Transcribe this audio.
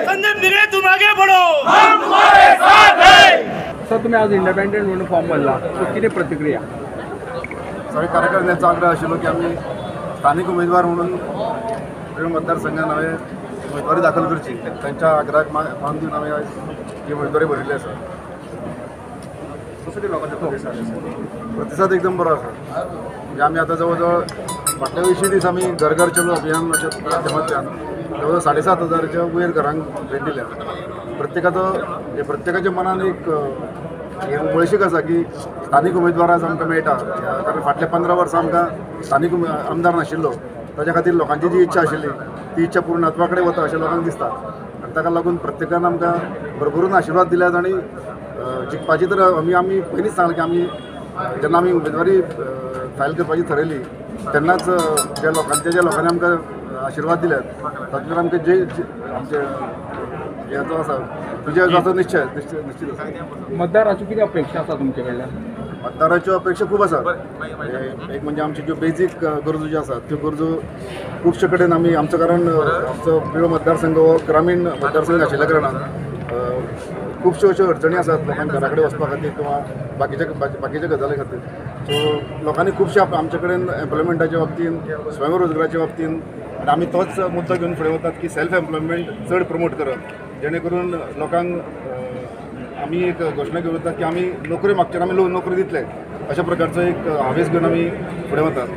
संदीप निगळे तुम आगे बढ़ो। सर तुम्ही आज इंडिपेंडंट म्हणून फॉर्म भरला तर किती प्रतिक्रिया? सगळे कार्यकर्त्यांचा आग्रह आशिल्लो की आम्ही स्थानिक उमेदवार म्हणून वेगळ्या मतदारसंघात हांवें उमेदवारी दाखल करची, त्यांच्या आग्रहाक मान दिवन हांवें आज ही उमेदवारी भरिल्ली आसा. कसो लोकांचा प्रतिसाद एकदम बरो आसा. म्हणजे आम्ही आता जवळ फाटल्या 20 दीस आम्ही घर घर चलो अभियान अशा माध्यमांतल्यान जवळ 7,500च्या वयर घरांक भेट दिल्या. प्रत्येकाच्या मनान एक उमळशीक आसा की स्थानिक उमेदवार आज आमकां मेळटा. कारण फाटल्या 15 वर्सां आमकां स्थानिक आमदार नाशिल्लो. ताच्या खातीर लोकांची जी इच्छा आशिल्ली ती इच्छा पूर्णत्वा कडेन वता अशें लोकांक दिसता. आनी ताका लागून प्रत्येकान आमकां भरभरून आशिर्वाद दिल्यात. आनी जिखपाची तर आमी पयलींच सांगलें की आमी जेन्ना आमी उमेदवारी फायल करपाची थारायली तेन्नाच ज्या लोकांनी आमकां आशिर्वाद दिल्यात तातूंत आमकां जे आमचे हेचो आसा विजयाचो निश्चित आसा. मतदाराच्यो किती अपेक्षा आसा तुमचे कडल्यान? मतदाराच्यो अपेक्षा खूब आसा. एक म्हणजे आमच्यो ज्यो बेजीक गरजो ज्यो आसात त्यो गरजो खुबशे कडेन आमी आमचो कारण आमचो पिळो मतदारसंघ हो ग्रामीण मतदारसंघ आशिल्ल्या कारणान खुबश्यो अश्यो अडचणी आसात लोकांक घरा कडेन वचपा खातीर किंवा बाकीच्या गजाली खातीर. सो लोकांनी खुबशे आमचे कडेन एम्प्लॉयमेंटाच्या बाबतीन स्वयंरोजगाराच्या बाबतीन आनी आमी तोच मुद्दो घेवन फुडें वतात की सेल्फ एम्प्लॉयमेंट चड प्रमोट करप जेणे करून लोकांक आमी एक घोशणा घेवन वतात की आमी नोकरी मागचे आमी नोकरी दितले अशा प्रकारचो एक हावेस घेवन आमी फुडें वतात.